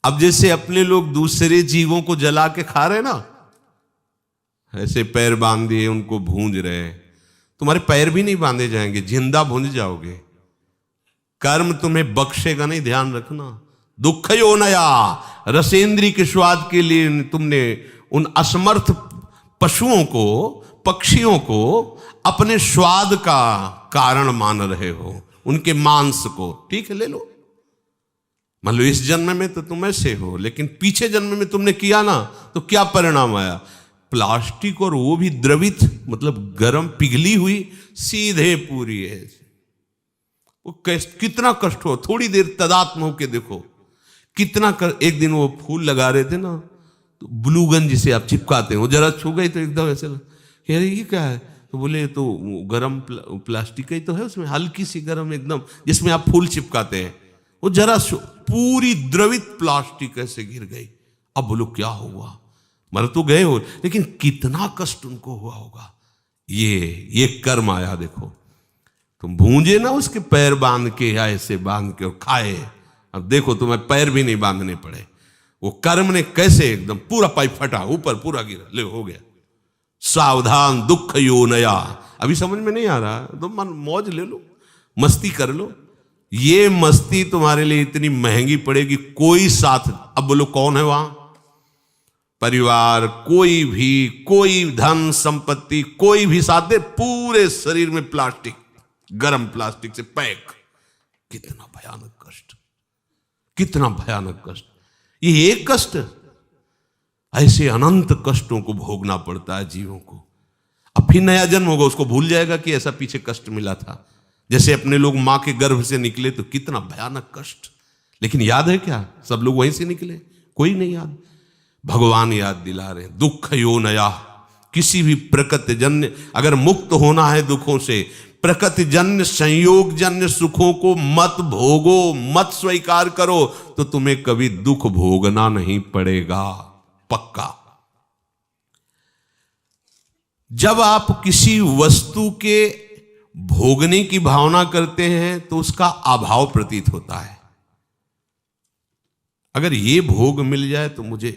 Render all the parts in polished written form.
अब जैसे अपने लोग दूसरे जीवों को जला के खा रहे ना, ऐसे पैर बांध दिए उनको भूंज रहे, तुम्हारे पैर भी नहीं बांधे जाएंगे, जिंदा भूंज जाओगे। कर्म तुम्हें बख्शेगा नहीं, ध्यान रखना। दुख यो नया, रसेंद्री के स्वाद के लिए तुमने उन असमर्थ पशुओं को, पक्षियों को अपने स्वाद का कारण मान रहे हो, उनके मांस को। ठीक है, ले लो, मान लो इस जन्म में तो तुम ऐसे हो, लेकिन पीछे जन्म में तुमने किया ना, तो क्या परिणाम आया? प्लास्टिक, और वो भी द्रवित, मतलब गर्म पिघली हुई, सीधे पूरी है। वो कितना कष्ट हो, थोड़ी देर तदात्म होके देखो कितना एक दिन वो फूल लगा रहे थे ना, तो ब्लूगन जिसे आप चिपकाते हो, जरा छू गई तो एकदम ऐसे कह रहे ये क्या है, तो बोले तो गरम प्लास्टिक ही तो है, उसमें हल्की सी गरम एकदम, जिसमें आप फूल चिपकाते हैं। वो जरा पूरी द्रवित प्लास्टिक ऐसे गिर गई। अब बोलो क्या हुआ, मर तो गए हो, लेकिन कितना कष्ट उनको हुआ होगा। ये कर्म आया। देखो तुम भूंजे ना उसके पैर बांध के, या ऐसे बांध के और खाए, अब देखो तुम्हें पैर भी नहीं बांधने पड़े। वो कर्म ने कैसे एकदम पूरा पाइप फटा, ऊपर पूरा गिरा, ले हो गया। सावधान दुख यो नया। अभी समझ में नहीं आ रहा तो मन मौज ले लो, मस्ती कर लो। ये मस्ती तुम्हारे लिए इतनी महंगी पड़ेगी, कोई साथ। अब बोलो कौन है वहां? परिवार, कोई धन संपत्ति, कोई भी साथ दे, पूरे शरीर में प्लास्टिक, गरम प्लास्टिक से पैक। कितना भयानक कष्ट, कितना भयानक कष्ट। ये एक कष्ट, ऐसे अनंत कष्टों को भोगना पड़ता है जीवों को। अब फिर नया जन्म होगा, उसको भूल जाएगा कि ऐसा पीछे कष्ट मिला था। जैसे अपने लोग मां के गर्भ से निकले तो कितना भयानक कष्ट, लेकिन याद है क्या? सब लोग वहीं से निकले, कोई नहीं याद। भगवान याद दिला रहे, दुख यो नया। किसी भी प्रकृति जन्य, अगर मुक्त होना है दुखों से, प्रकृति जन्य संयोग जन्य सुखों को मत भोगो, मत स्वीकार करो, तो तुम्हें कभी दुख भोगना नहीं पड़ेगा, पक्का। जब आप किसी वस्तु के भोगने की भावना करते हैं तो उसका अभाव प्रतीत होता है। अगर ये भोग मिल जाए तो मुझे,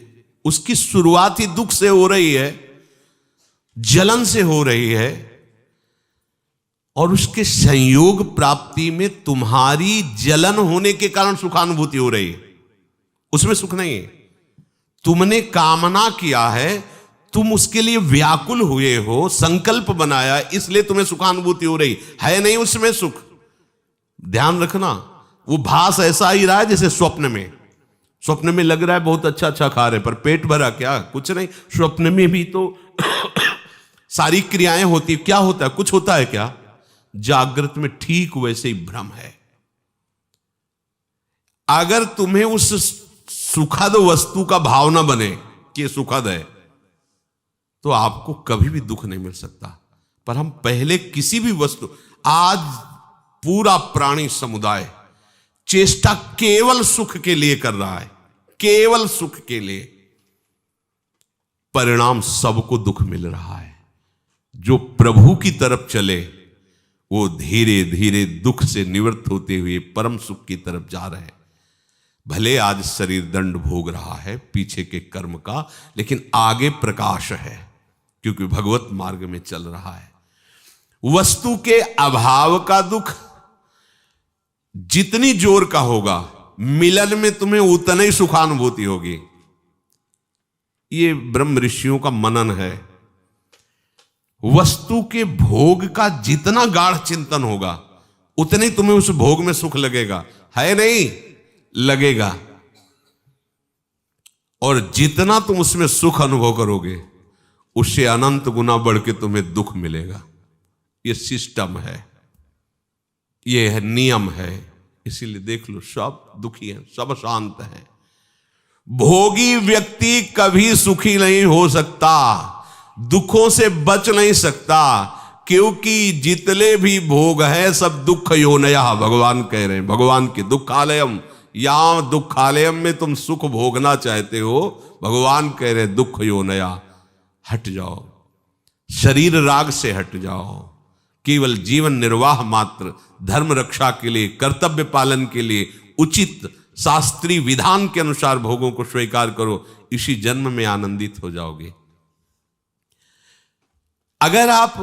उसकी शुरुआत ही दुख से हो रही है, जलन से हो रही है, और उसके संयोग प्राप्ति में तुम्हारी जलन होने के कारण सुखानुभूति हो रही है, उसमें सुख नहीं है। तुमने कामना किया है, तुम उसके लिए व्याकुल हुए हो, संकल्प बनाया, इसलिए तुम्हें सुखानुभूति हो रही है, नहीं उसमें सुख। ध्यान रखना, वो भास ऐसा ही रहा है जैसे स्वप्न में। स्वप्न में लग रहा है बहुत अच्छा अच्छा खा रहे, पर पेट भरा क्या? कुछ नहीं। स्वप्न में भी तो सारी क्रियाएं होती, क्या होता है? कुछ होता है क्या? जागृत में ठीक वैसे ही भ्रम है। अगर तुम्हें उस सुखद वस्तु का भाव न बने कि सुखद है, तो आपको कभी भी दुख नहीं मिल सकता। पर हम पहले किसी भी वस्तु, आज पूरा प्राणी समुदाय चेष्टा केवल सुख के लिए कर रहा है, केवल सुख के लिए। परिणाम सबको दुख मिल रहा है। जो प्रभु की तरफ चले वो धीरे धीरे दुख से निवृत्त होते हुए परम सुख की तरफ जा रहे हैं। भले आज शरीर दंड भोग रहा है पीछे के कर्म का, लेकिन आगे प्रकाश है, क्योंकि भगवत मार्ग में चल रहा है। वस्तु के अभाव का दुख जितनी जोर का होगा, मिलन में तुम्हें उतनी ही सुखानुभूति होगी। ये ब्रह्म ऋषियों का मनन है। वस्तु के भोग का जितना गाढ़ चिंतन होगा, उतने तुम्हें उस भोग में सुख लगेगा, है नहीं? लगेगा। और जितना तुम उसमें सुख अनुभव करोगे, उससे अनंत गुना बढ़ के तुम्हें दुख मिलेगा। ये सिस्टम है, ये है नियम है। इसीलिए देख लो, सब दुखी हैं, सब शांत हैं। भोगी व्यक्ति कभी सुखी नहीं हो सकता, दुखों से बच नहीं सकता, क्योंकि जितने भी भोग है सब दुख योनया। भगवान कह रहे हैं, भगवान के दुखालयम, यहां दुखालयम में तुम सुख भोगना चाहते हो, भगवान कह रहे हैं दुख योनया। हट जाओ, शरीर राग से हट जाओ, केवल जीवन निर्वाह मात्र, धर्म रक्षा के लिए, कर्तव्य पालन के लिए, उचित शास्त्रीय विधान के अनुसार भोगों को स्वीकार करो, इसी जन्म में आनंदित हो जाओगे। अगर आप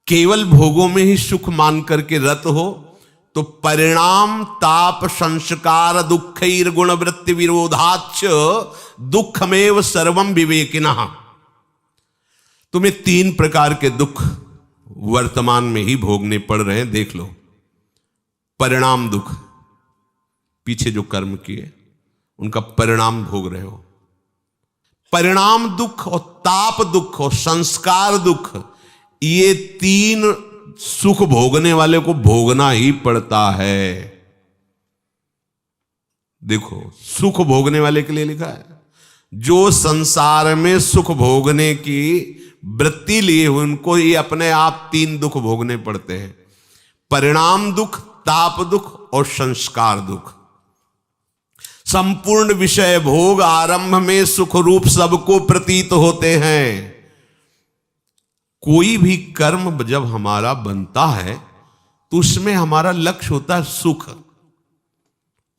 केवल भोगों में ही सुख मान करके रत हो तो परिणाम ताप संस्कार दुखैर गुण वृत्ति विरोधाच दुखमेव सर्वम विवेकिनः। तुम्हें 3 प्रकार के दुख वर्तमान में ही भोगने पड़ रहे हैं, देख लो। परिणाम दुख, पीछे जो कर्म किए उनका परिणाम भोग रहे हो। परिणाम दुख और ताप दुख और संस्कार दुख, ये 3 सुख भोगने वाले को भोगना ही पड़ता है। देखो, सुख भोगने वाले के लिए लिखा है, जो संसार में सुख भोगने की वृत्ति लिए हुए उनको ये अपने आप 3 दुख भोगने पड़ते हैं। परिणाम दुख, ताप दुख और संस्कार दुख। संपूर्ण विषय भोग आरंभ में सुख रूप सबको प्रतीत होते हैं। कोई भी कर्म जब हमारा बनता है तो उसमें हमारा लक्ष्य होता है सुख।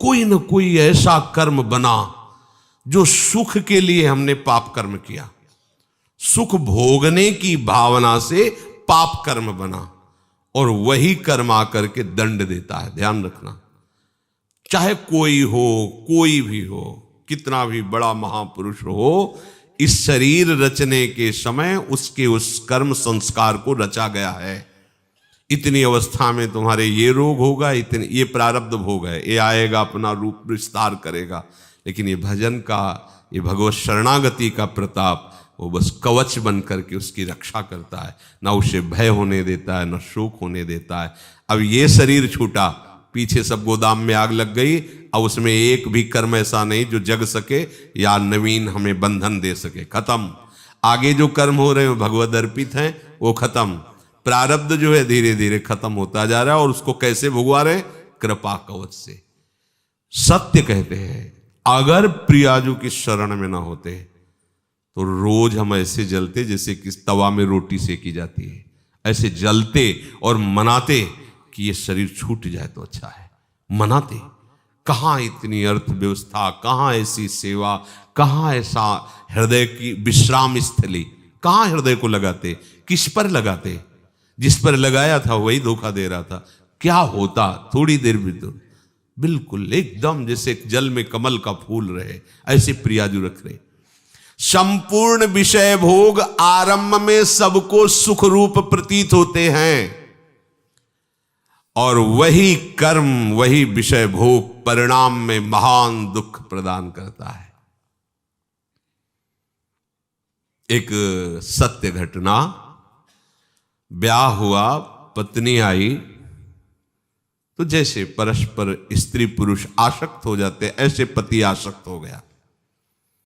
कोई न कोई ऐसा कर्म बना जो सुख के लिए हमने पाप कर्म किया, सुख भोगने की भावना से पाप कर्म बना, और वही कर्म आकर के दंड देता है। ध्यान रखना, चाहे कोई हो, कोई भी हो, कितना भी बड़ा महापुरुष हो, इस शरीर रचने के समय उसके उस कर्म संस्कार को रचा गया है। इतनी अवस्था में तुम्हारे ये रोग होगा, इतने ये प्रारब्ध भोग है, ये आएगा, अपना रूप विस्तार करेगा। लेकिन ये भजन का, ये भगवत शरणागति का प्रताप, वो बस कवच बन करके उसकी रक्षा करता है, ना उसे भय होने देता है, ना शोक होने देता है। अब ये शरीर छूटा, पीछे सब गोदाम में आग लग गई, अब उसमें एक भी कर्म ऐसा नहीं जो जग सके या नवीन हमें बंधन दे सके। खत्म। आगे जो कर्म हो रहे हैं भगवद अर्पित हैं, वो खत्म। प्रारब्ध जो है धीरे धीरे खत्म होता जा रहा है, और उसको कैसे भुगवा रहे? कृपा कवच से। सत्य कहते हैं, अगर प्रियाजू की शरण में ना होते तो रोज हम ऐसे जलते जैसे कि तवा में रोटी सेकी जाती है, ऐसे जलते और मनाते कि ये शरीर छूट जाए तो अच्छा है। मनाते, कहाँ इतनी अर्थव्यवस्था, कहाँ ऐसी सेवा, कहाँ ऐसा हृदय की विश्राम स्थली, कहाँ हृदय को लगाते, किस पर लगाते? जिस पर लगाया था वही धोखा दे रहा था। क्या होता थोड़ी देर भी तो बिल्कुल एकदम जैसे जल में कमल का फूल रहे, ऐसे प्रियाजू रख रहे। संपूर्ण विषय भोग आरंभ में सबको सुख रूप प्रतीत होते हैं, और वही कर्म, वही विषय भोग परिणाम में महान दुख प्रदान करता है। एक सत्य घटना, ब्याह हुआ, पत्नी आई, तो जैसे परस्पर स्त्री पुरुष आसक्त हो जाते, ऐसे पति आसक्त हो गया।